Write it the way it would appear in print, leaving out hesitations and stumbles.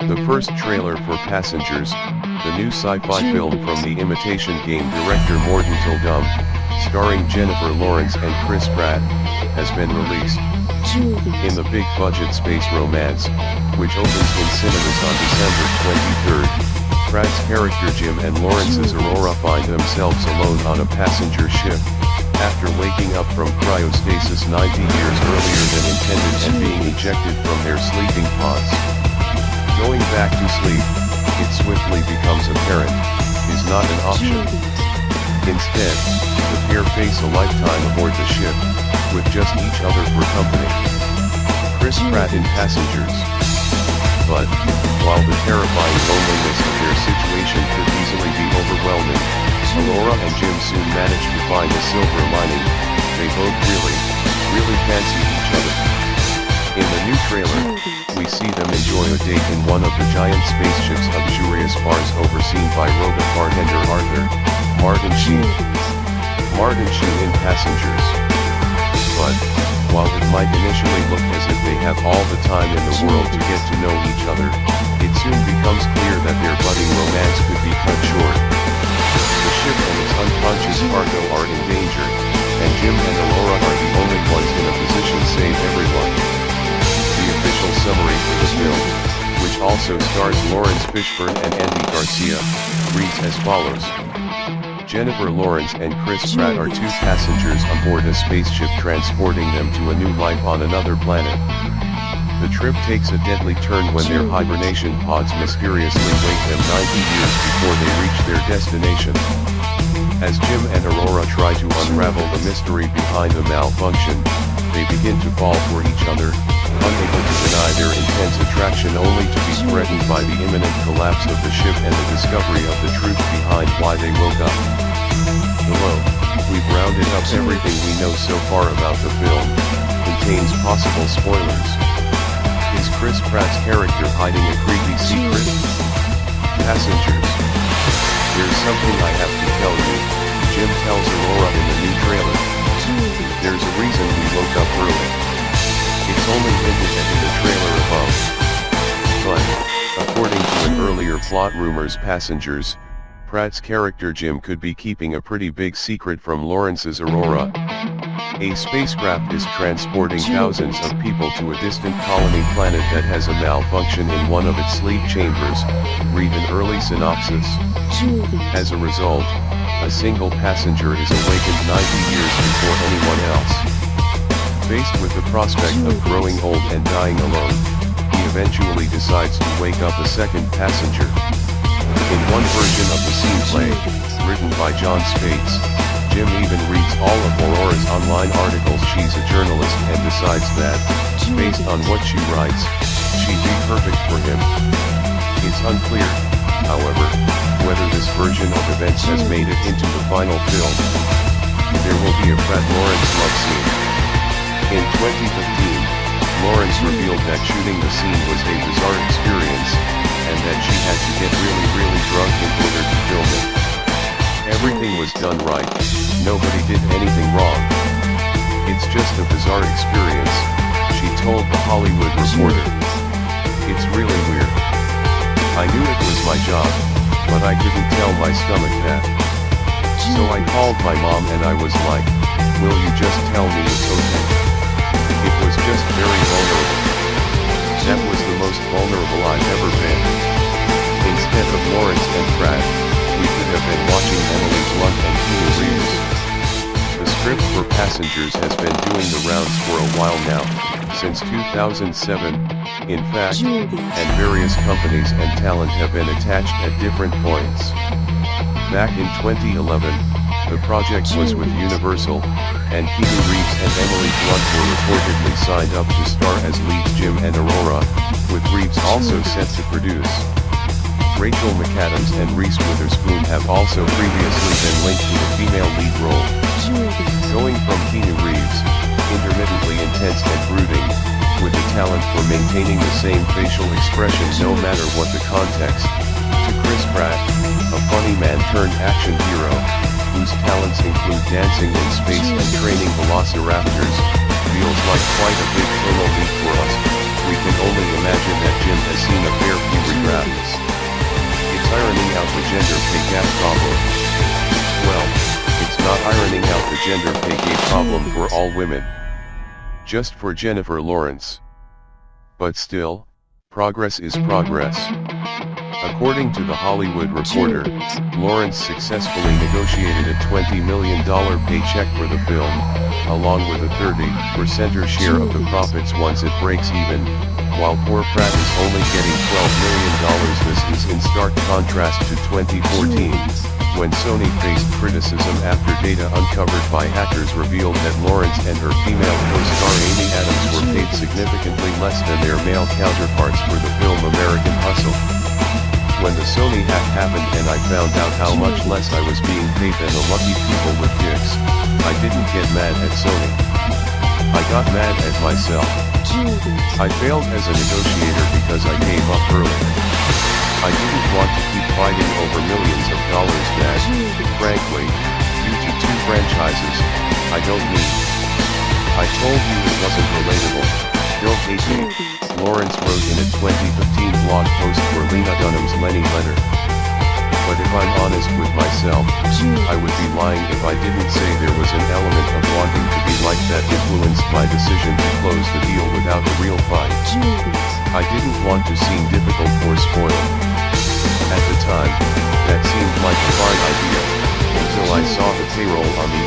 The first trailer for Passengers, the new sci-fi film from the Imitation Game director Morten Tyldum, starring Jennifer Lawrence and Chris Pratt, has been released. In the big-budget space romance, which opens in cinemas on December 23rd, Pratt's character Jim and Lawrence's Aurora find themselves alone on a passenger ship, after waking up from cryostasis 90 years earlier than intended and being ejected from their sleeping pods. Going back to sleep, it swiftly becomes apparent, is not an option. Instead, the pair face a lifetime aboard the ship, with just each other for company. Chris Pratt in Passengers. But, while the terrifying loneliness of their situation could easily be overwhelming, Aurora and Jim soon manage to find a silver lining. They both really fancy each other. In the new trailer, we see them enjoy a date in one of the giant spaceship's luxurious bars overseen by robot bartender Arthur, Martin Sheen. Martin Sheen in Passengers. But, while it might initially look as if they have all the time in the world to get to know each other, it soon becomes clear that their budding romance could be cut short. The ship and its unconscious cargo are in danger, and Jim and Aurora are the only ones in a position to save everyone. The official summary for the film, which also stars Lawrence Fishburne and Andy Garcia, reads as follows. Jennifer Lawrence and Chris Pratt are two passengers aboard a spaceship transporting them to a new life on another planet. The trip takes a deadly turn when their hibernation pods mysteriously wake them 90 years before they reach their destination. As Jim and Aurora try to unravel the mystery behind the malfunction, they begin to fall for each other, unable to deny their intense attraction only to be threatened by the imminent collapse of the ship and the discovery of the truth behind why they woke up. Below, we've rounded up everything we know so far about the film. Contains possible spoilers. Is Chris Pratt's character hiding a creepy secret? Passengers. There's something I have to tell you, Jim tells Aurora in the new trailer. There's a reason we woke up early. It's only hinted at in the trailer above. But, according to an earlier plot rumors Passengers, Pratt's character Jim could be keeping a pretty big secret from Lawrence's Aurora. A spacecraft is transporting thousands of people to a distant colony planet that has a malfunction in one of its sleep chambers, read an early synopsis. As a result, a single passenger is awakened 90 years before anyone else. Faced with the prospect of growing old and dying alone, he eventually decides to wake up a second passenger. In one version of the screenplay, written by John Spates, Jim even reads all of Aurora's online articles. She's a journalist and decides that, based on what she writes, she'd be perfect for him. It's unclear, however, whether this version of events has made it into the final film. There will be a Pratt-Lawrence love scene. In 2015, Lawrence revealed that shooting the scene was a bizarre experience, and that she had to get really drunk in order to film it. Everything was done right, nobody did anything wrong. It's just a bizarre experience, she told The Hollywood Reporter. It's really weird. I knew it was my job, but I couldn't tell my stomach that. So I called my mom and I was like, will you just tell me it's okay? It was just very vulnerable. That was the most vulnerable I've ever been. Instead of Lawrence and Pratt, we could have been watching Emily Blunt and Keanu Reeves. The script for Passengers has been doing the rounds for a while now, since 2007, in fact, and various companies and talent have been attached at different points. Back in 2011, the project was with Universal, and Keanu Reeves and Emily Blunt were reportedly signed up to star as leads Jim and Aurora, with Reeves also set to produce. Rachel McAdams and Reese Witherspoon have also previously been linked to the female lead role. Going from Keanu Reeves, intermittently intense and brooding, with the talent for maintaining the same facial expression no matter what the context, to Chris Pratt, a funny man-turned-action hero, whose talents include dancing in space and training velociraptors, feels like quite a big tonal leap for us. We can only imagine that Jim has seen a fair few pay gap problem. Well, it's not ironing out the gender pay gap problem for all women. Just for Jennifer Lawrence. But still, progress is progress. According to The Hollywood Reporter, Lawrence successfully negotiated a $20 million paycheck for the film, along with a 30% share of the profits once it breaks even, while poor Pratt is only getting $12 million. This is in stark contrast to 2014, when Sony faced criticism after data uncovered by hackers revealed that Lawrence and her female co-star Amy Adams were paid significantly less than their male counterparts for the film American Hustle. When the Sony hack happened and I found out how much less I was being paid than the lucky people with dicks, I didn't get mad at Sony. I got mad at myself. I failed as a negotiator because I gave up early. I didn't want to keep fighting over millions of dollars that, frankly, due to 2 franchises, I don't need. I told you it wasn't relatable, don't hate me, Lawrence wrote in a 2015 blog post for Lena Dunham's Lenny letter. But if I'm honest with myself, I would be lying if I didn't say there was an element of wanting to be like that influenced my decision to close the deal without a real fight. I didn't want to seem difficult or spoiled. At the time, that seemed like a fine idea, until I saw the payroll on the